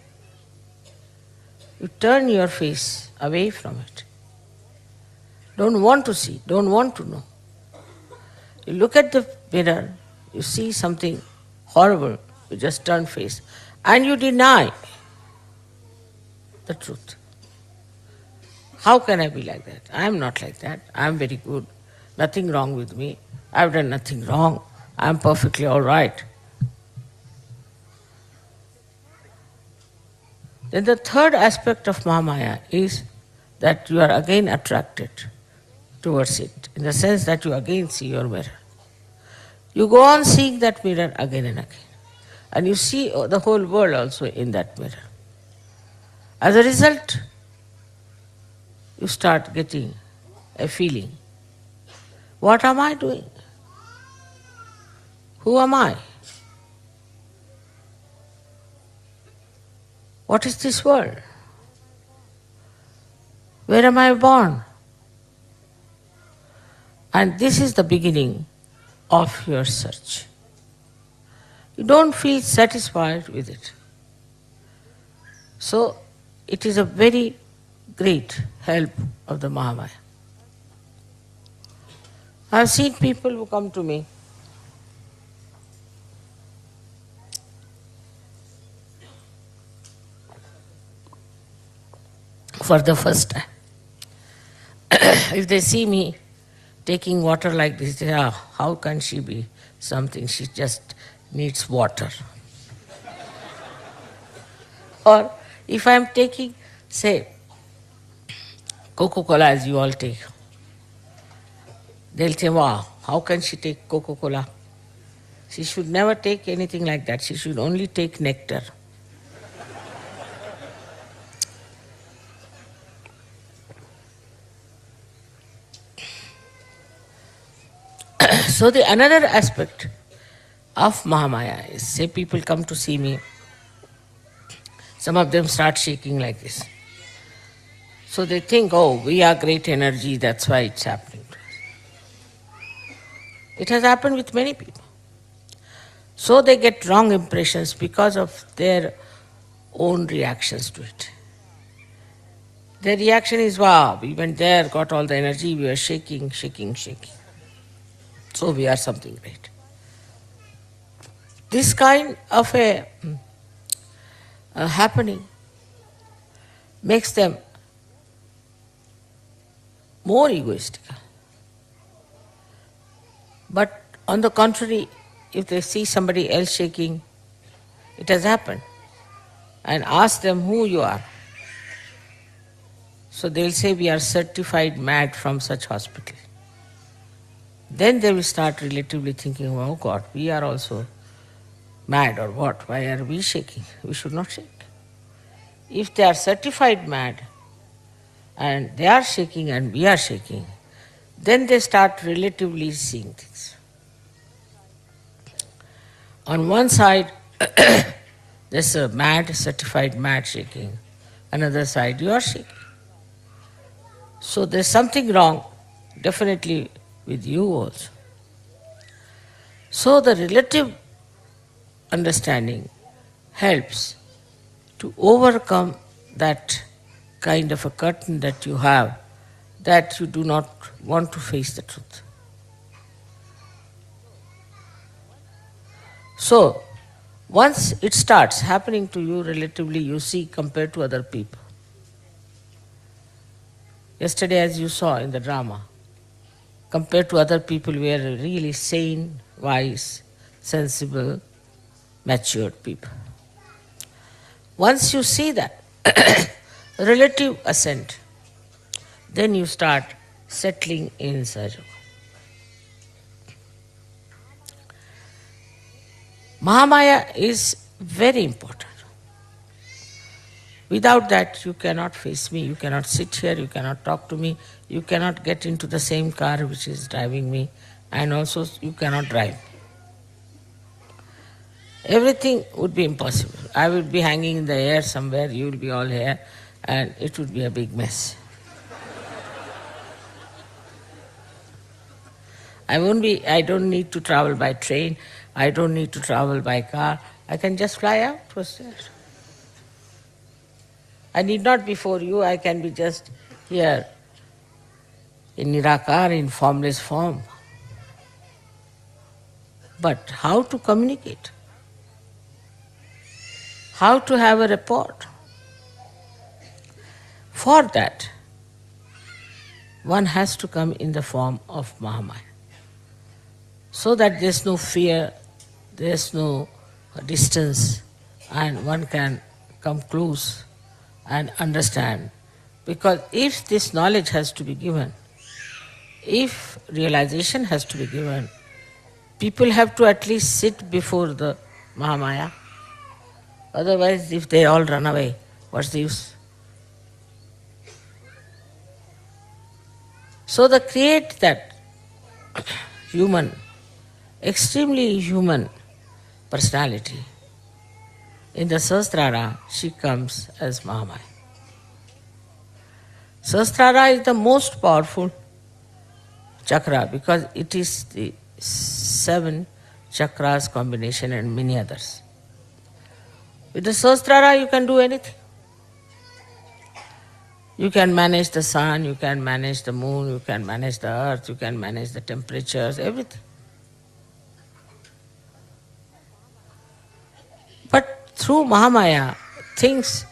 You turn your face away from it. don't want to see, don't want to know. You look at the mirror, you see something horrible, you just turn face, and you deny the truth. How can I be like that? I am not like that. I am very good. Nothing wrong with me. I have done nothing wrong. I am perfectly all right. Then the third aspect of Mahamaya is that you are again attracted towards it, in the sense that you again see your mirror. You go on seeing that mirror again and again. And you see the whole world also in that mirror. As a result, you start getting a feeling. What am I doing? Who am I? What is this world? Where am I born? And this is the beginning of your search. You don't feel satisfied with it. So, it is a very great help of the Mahamaya. I have seen people who come to me for the first time. If they see me taking water like this, they say, how can she be something? She just needs water. Or if I am taking, say, Coca-Cola as you all take, they'll say, wow, how can she take Coca-Cola? She should never take anything like that. She should only take nectar. So the another aspect of Mahamaya is, say people come to see me, some of them start shaking like this. So they think, oh, we are great energy, that's why it's happening to us. It has happened with many people. So they get wrong impressions because of their own reactions to it. Their reaction is, wow, we went there, got all the energy, we were shaking. So we are something great. This kind of a happening makes them more egoistical. But on the contrary, if they see somebody else shaking, it has happened, and ask them who you are. So they'll say, we are certified mad from such hospital. Then they will start relatively thinking, oh God, we are also mad or what? Why are we shaking? We should not shake. If they are certified mad and they are shaking and we are shaking, then they start relatively seeing things. On one side, there's a mad, certified mad shaking. Another side, you are shaking. So there's something wrong, definitely, with you also. So the relative understanding helps to overcome that kind of a curtain that you have, that you do not want to face the truth. So, once it starts happening to you relatively, you see, compared to other people. Yesterday, as you saw in the drama, compared to other people, we are really sane, wise, sensible, matured people. Once you see that relative ascent, then you start settling in Sahaja. Mahamaya is very important. Without that, you cannot face me, you cannot sit here, you cannot talk to me, you cannot get into the same car which is driving me, and also you cannot drive. Everything would be impossible. I would be hanging in the air somewhere, you will be all here, and it would be a big mess. I don't need to travel by train, I don't need to travel by car, I can just fly out. What's that? I need not be for you, I can be just here in Nirakar, in formless form. But how to communicate? How to have a rapport? For that, one has to come in the form of Mahamaya. So that there's no fear, there's no distance, and one can come close and understand. Because if this knowledge has to be given, if realization has to be given, people have to at least sit before the Mahamaya. Otherwise, if they all run away, what's the use? So the create that human, extremely human personality. In the Sahasrara, she comes as Mahamaya. Sahasrara is the most powerful chakra because it is the 7 chakras combination and many others. With the Sahasrara you can do anything. You can manage the sun, you can manage the moon, you can manage the earth, you can manage the temperatures, everything. But through Mahamaya, things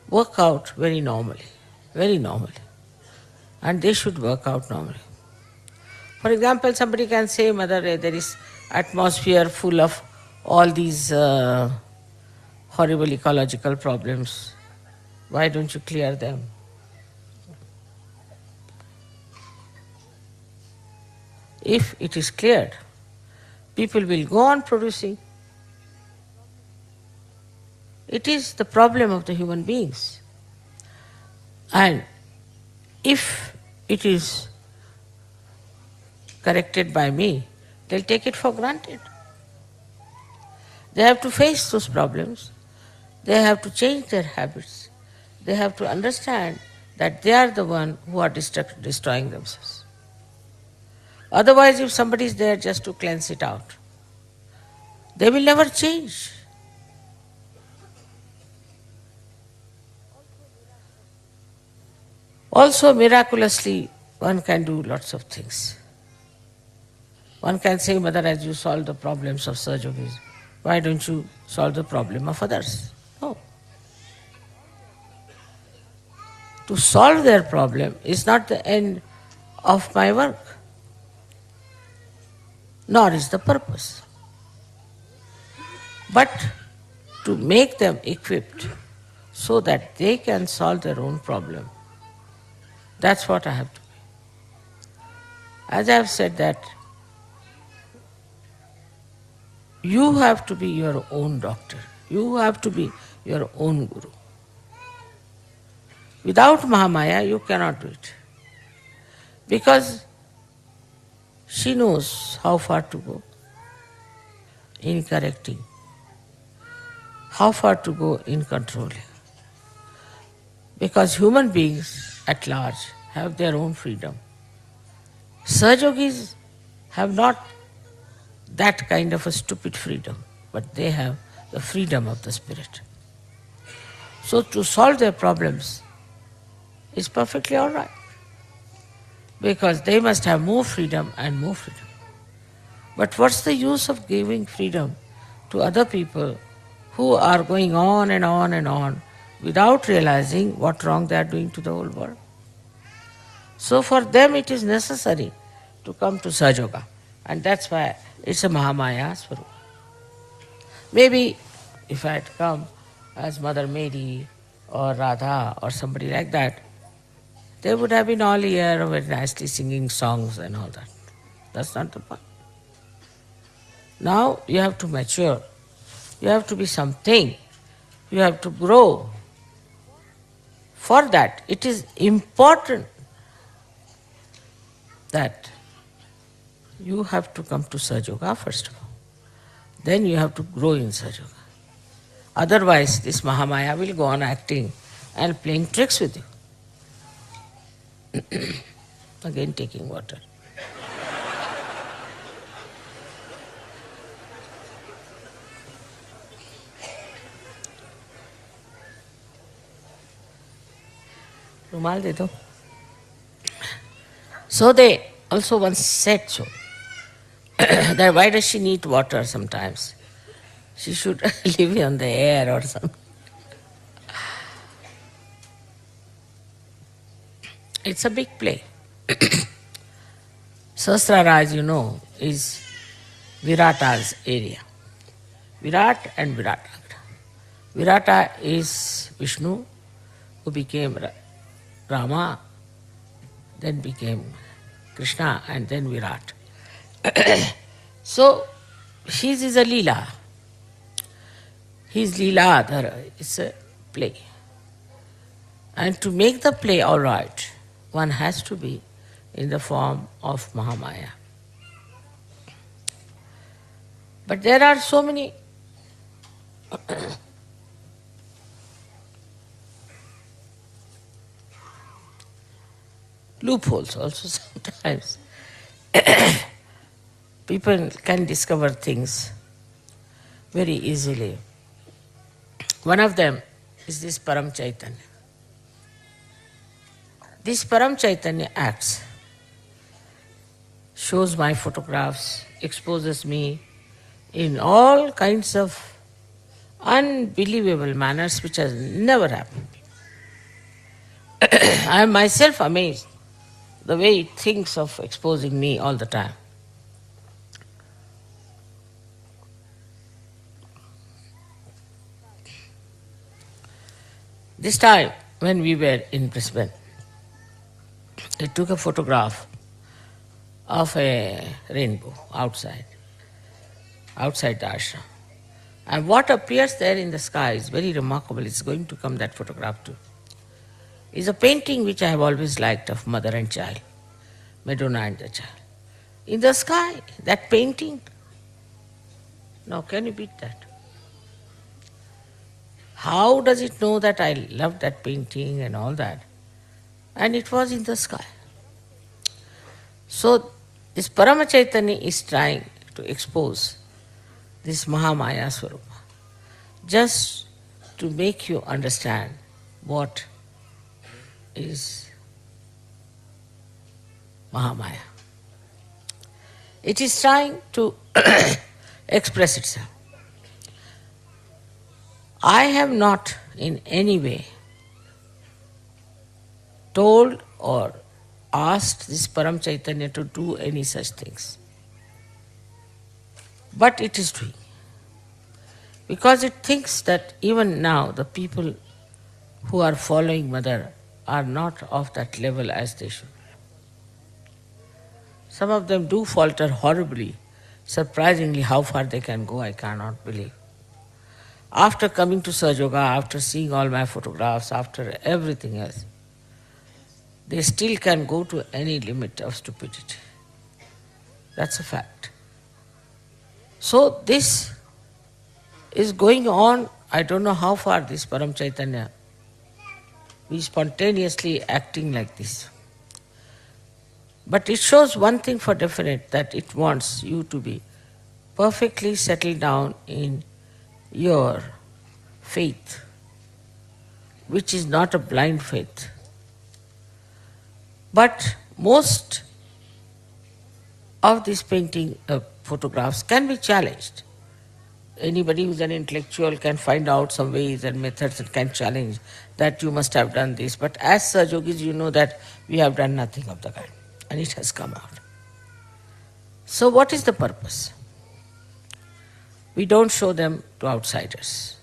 work out very normally. And they should work out normally. For example, somebody can say, Mother, there is atmosphere full of all these horrible ecological problems. Why don't you clear them? If it is cleared, people will go on producing. It is the problem of the human beings. And if it is corrected by me, they'll take it for granted. They have to face those problems. They have to change their habits. They have to understand that they are the one who are destroying themselves. Otherwise, if somebody is there just to cleanse it out, they will never change. Also, miraculously, one can do lots of things. One can say, Mother, as you solve the problems of Sahajogis, why don't you solve the problem of others? No. To solve their problem is not the end of my work, nor is the purpose. But to make them equipped so that they can solve their own problem, that's what I have to be. As I have said that, you have to be your own doctor. You have to be your own guru. Without Mahamaya, you cannot do it. Because she knows how far to go in correcting, how far to go in controlling. Because human beings at large have their own freedom. Sahajogis have not that kind of a stupid freedom, but they have the freedom of the spirit. So to solve their problems is perfectly all right, because they must have more freedom and more freedom. But what's the use of giving freedom to other people who are going on and on and on without realizing what wrong they are doing to the whole world? So for them it is necessary to come to Sahajoga, and that's why it's a Mahamaya Swarupa. Maybe if I had come as Mother Mary or Radha or somebody like that, they would have been all here very nicely singing songs and all that. That's not the point. Now you have to mature. You have to be something. You have to grow. For that, it is important that you have to come to Sahajoga first of all. Then you have to grow in Sahajoga. Otherwise, this Mahamaya will go on acting and playing tricks with you. Again taking water. रुमाल दे दो. So they also once said so, that why does she need water sometimes? She should live on the air or something. It's a big play. Sahasrara, as you know, is Virata's area. Virat and Virata. Virata is Vishnu, who became Rama, then became Krishna, and then Virat. So, his is a Leela. His Leela, it's a play. And to make the play all right, one has to be in the form of Mahamaya. But there are so many loopholes also sometimes. People can discover things very easily. One of them is this Param Chaitanya. This Param Chaitanya acts, shows my photographs, exposes me in all kinds of unbelievable manners which has never happened. I am myself amazed the way it thinks of exposing me all the time. This time, when we were in Brisbane, I took a photograph of a rainbow outside the ashram. And what appears there in the sky is very remarkable. It's going to come, that photograph too. It's a painting which I have always liked of mother and child, Madonna and the child. In the sky, that painting. Now, can you beat that? How does it know that I love that painting and all that? And it was in the sky. So, this Parama Chaitanya is trying to expose this Mahamaya Swarupa, just to make you understand what is Mahamaya. It is trying to express itself. I have not in any way told or asked this Param Chaitanya to do any such things. But it is doing. Because it thinks that even now the people who are following Mother are not of that level as they should. Some of them do falter horribly. Surprisingly, how far they can go, I cannot believe. After coming to Sahaja Yoga, after seeing all my photographs, after everything else, they still can go to any limit of stupidity. That's a fact. So this is going on. I don't know how far this Param Chaitanya is spontaneously acting like this. But it shows one thing for definite, that it wants you to be perfectly settled down in your faith, which is not a blind faith. But most of these painting photographs can be challenged. Anybody who is an intellectual can find out some ways and methods and can challenge that you must have done this. But as Sahaja Yogis, you know that we have done nothing of the kind, and it has come out. So what is the purpose? We don't show them to outsiders.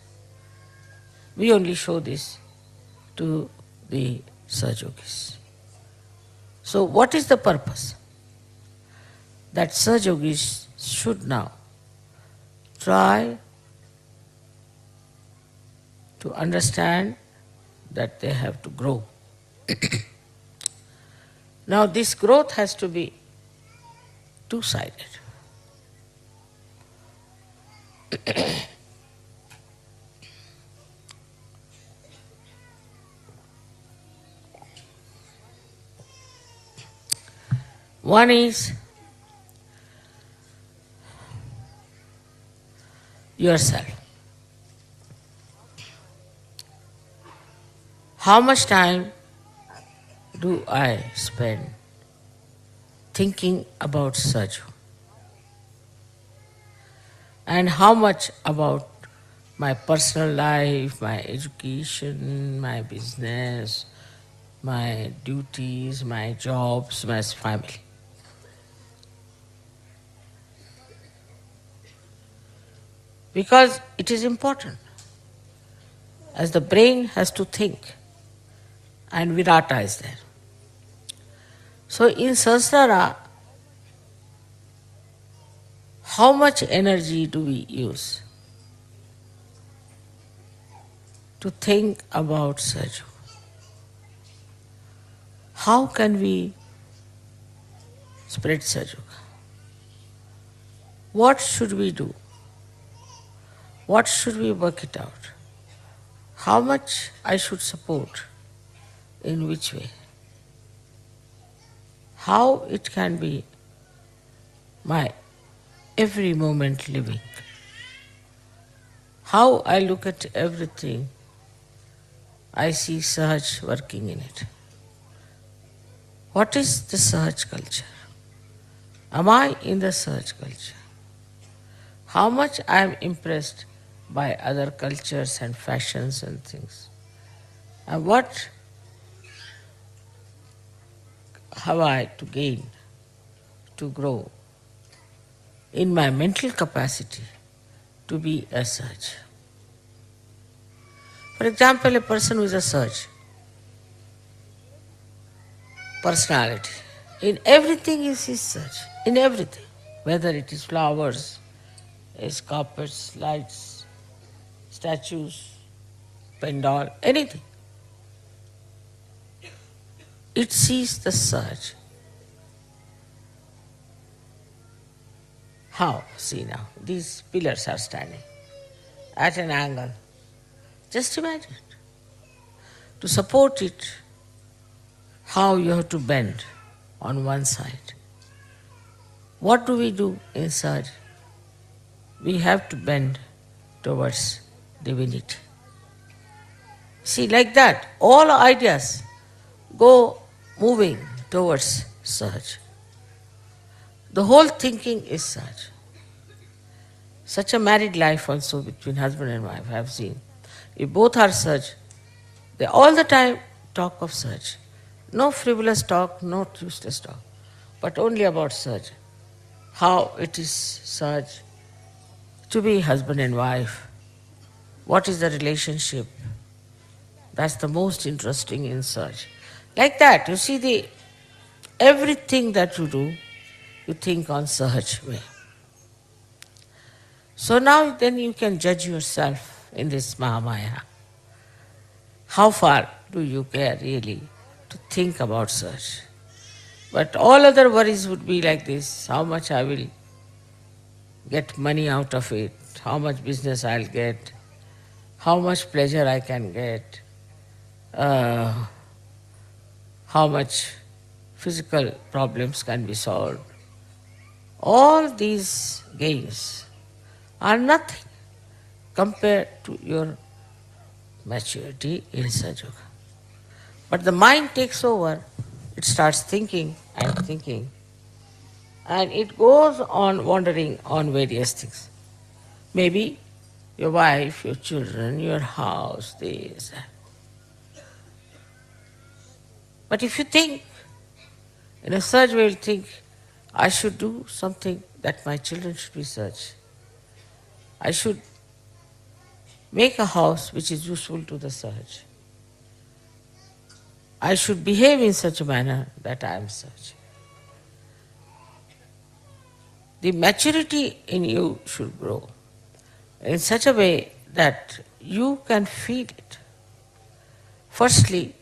We only show this to the Sahaja Yogis. So what is the purpose? That Sahaja Yogis should now try to understand that they have to grow. Now this growth has to be two-sided. One is yourself. How much time do I spend thinking about Saju? And how much about my personal life, my education, my business, my duties, my jobs, my family? Because it is important. As the brain has to think, and Virata is there. So in Sahasrara, how much energy do we use to think about Saju? How can we spread Saju? What should we do? What should we work it out? How much I should support? In which way? How it can be my every moment living? How I look at everything, I see Sahaj working in it. What is the Sahaj culture? Am I in the Sahaj culture? How much I am impressed by other cultures and fashions and things? And what have I to gain, to grow in my mental capacity to be a Sahaj? For example, a person who is a Sahaj personality, in everything he sees Sahaj, in everything, whether it is flowers, is carpets, lights, statues, pandal, anything. It sees the Sahaj. How? See now, these pillars are standing at an angle. Just imagine it. To support it, how you have to bend on one side. What do we do in Sahaj? We have to bend towards divinity. See, like that, all ideas go moving towards Sahaj. The whole thinking is Sahaj. Such a married life also between husband and wife I have seen. If both are Sahaj, they all the time talk of Sahaj. No frivolous talk, no useless talk, but only about Sahaj. How it is Sahaj to be husband and wife. What is the relationship? That's the most interesting in Sahaj. Like that, you see, everything that you do, you think on Sahaj way. So now then you can judge yourself in this Mahamaya. How far do you care really to think about Sahaj? But all other worries would be like this: how much I will get money out of it, how much business I'll get, how much pleasure I can get, how much physical problems can be solved. All these gains are nothing compared to your maturity in Sahaja. But the mind takes over, it starts thinking and thinking, and it goes on wandering on various things. Maybe your wife, your children, your house, this. But if you think, in a Sahaj way, you'll think, I should do something that my children should be Sahaj. I should make a house which is useful to the Sahaj. I should behave in such a manner that I am Sahaj. The maturity in you should grow in such a way that you can feel it. Firstly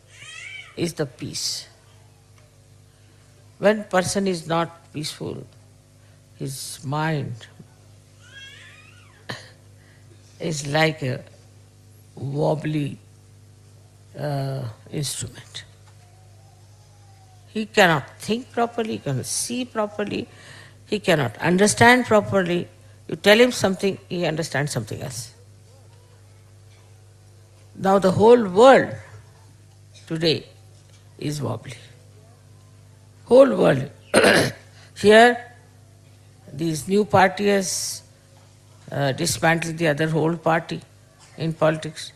is the peace. When person is not peaceful, his mind is like a wobbly instrument. He cannot think properly, he cannot see properly, he cannot understand properly. You tell him something, he understands something else. Now the whole world today is wobbly. Whole world Here, these new party has dismantled the other old party in politics.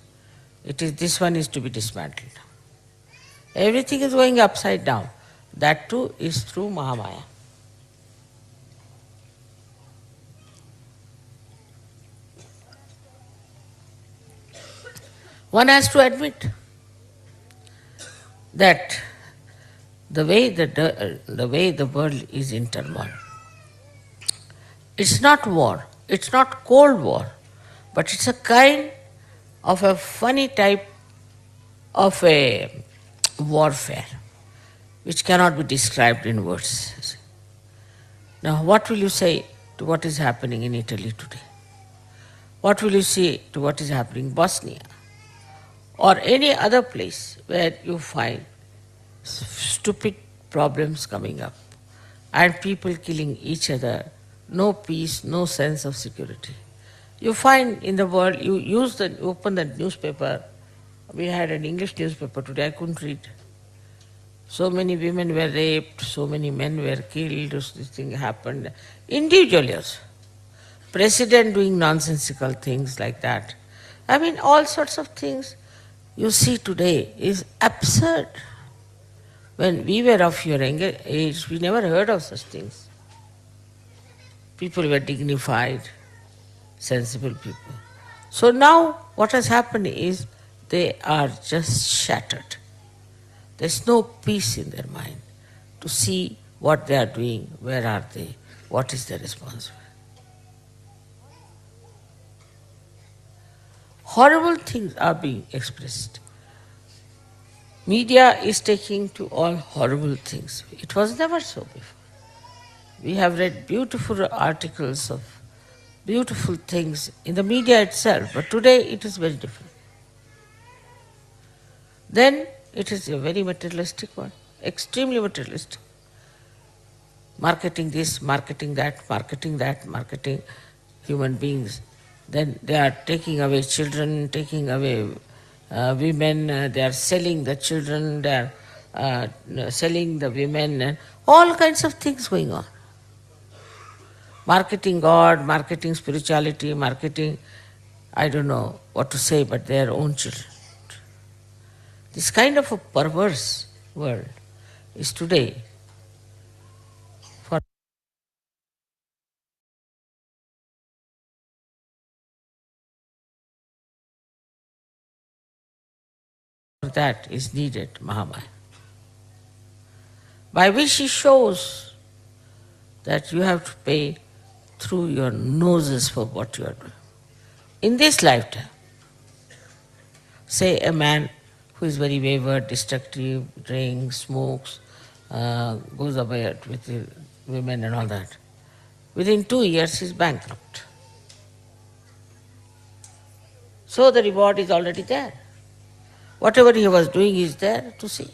This one is to be dismantled. Everything is going upside down. That too is through Mahamaya. One has to admit that the way the world is in turmoil, it's not war, it's not cold war, but it's a kind of a funny type of a warfare which cannot be described in words. Now, what will you say to what is happening in Italy today? What will you say to what is happening in Bosnia? Or any other place where you find stupid problems coming up and people killing each other, no peace, no sense of security. You find in the world, you open the newspaper. We had an English newspaper today, I couldn't read. So many women were raped, so many men were killed, this thing happened. Individually also. President doing nonsensical things like that. I mean, all sorts of things you see today is absurd. When we were of your younger age, we never heard of such things. People were dignified, sensible people. So now what has happened is they are just shattered. There's no peace in their mind to see what they are doing, where are they, what is their responsibility. Horrible things are being expressed. Media is taking to all horrible things. It was never so before. We have read beautiful articles of beautiful things in the media itself, but today it is very different. Then it is a very materialistic one, extremely materialistic. Marketing this, marketing that, marketing human beings. Then they are taking away children, taking away women, they are selling the children, they are selling the women, and all kinds of things going on. Marketing God, marketing spirituality, marketing, I don't know what to say, but their own children. This kind of a perverse world is today for that is needed Mahamaya, by which he shows that you have to pay through your noses for what you are doing. In this lifetime, say a man who is very wayward, destructive, drinks, smokes, goes away with the women and all that. Within 2 years he is bankrupt. So the reward is already there. Whatever he was doing is there to see.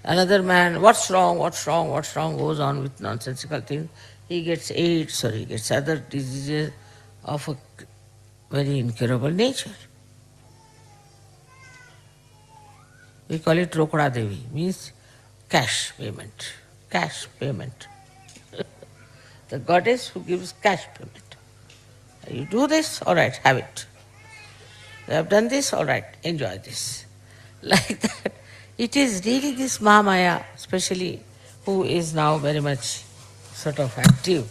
Another man, what's wrong, goes on with nonsensical things. He gets AIDS or he gets other diseases of a very incurable nature. We call it Rokda Devi, means cash payment. Cash payment. The goddess who gives cash payment. You do this, all right, have it. You have done this, all right, enjoy this. Like that. It is really this Mahamaya, especially, who is now very much sort of active.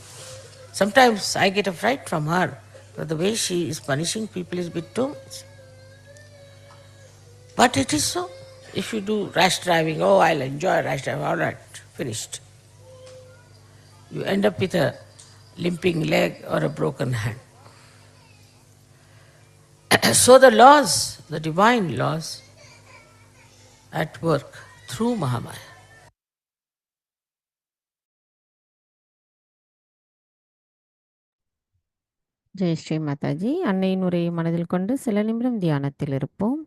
Sometimes I get a fright from her, but the way she is punishing people is a bit too much. But it is so. If you do rash driving, oh, I'll enjoy rash driving, all right, finished. You end up with a limping leg or a broken hand. So the laws, the divine laws, at work through Mahamaya. Jai Sri Mataji. அன்னையின் உரையை மனதில் கொண்டு சில நிமிடம் தியானத்தில் இருப்போம்.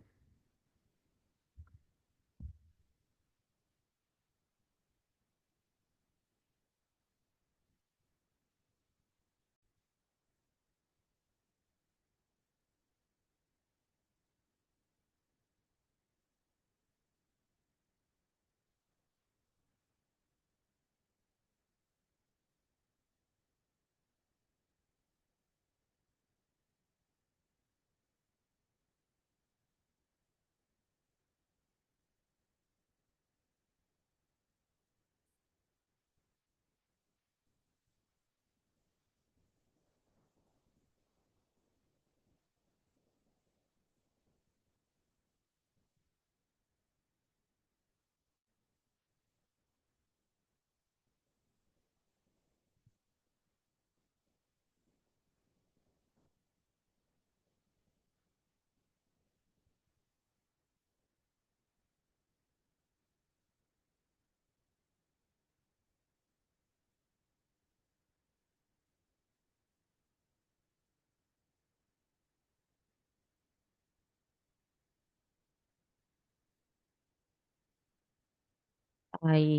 தாயே,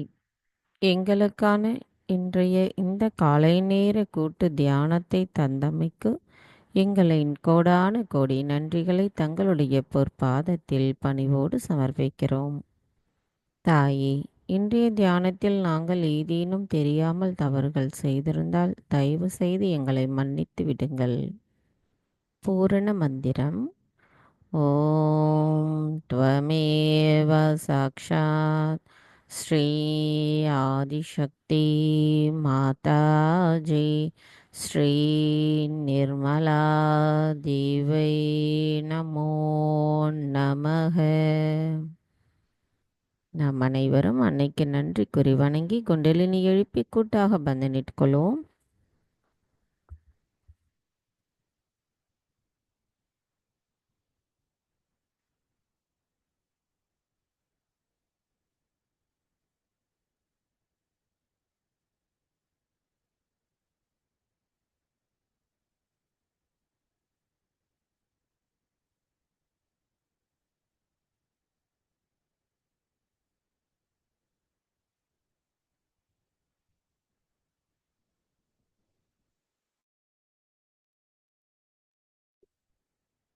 எங்களுக்கான இன்றைய இந்த காலை நேர கூட்டு தியானத்தை தந்தமைக்கு எங்களின் கோடான கோடி நன்றிகளை தங்களுடைய பொற்பாதத்தில் பணிவோடு சமர்ப்பிக்கிறோம். தாயே, இன்றைய தியானத்தில் நாங்கள் ஏதேனும் தெரியாமல் தவறுகள் செய்திருந்தால் தயவு செய்து எங்களை மன்னித்து விடுங்கள். பூரண மந்திரம். ஓம் த்வமேவ சாக்ஷாத் ஸ்ரீ ஆதிசக்தி மாதாஜி ஸ்ரீ நிர்மலா தேவை நமோ நமக. நாம் அனைவரும் அன்னைக்கு நன்றி கூறி வணங்கி குண்டலினி எழுப்பி கூட்டாக பந்தனிட்டுக்கொள்வோம்.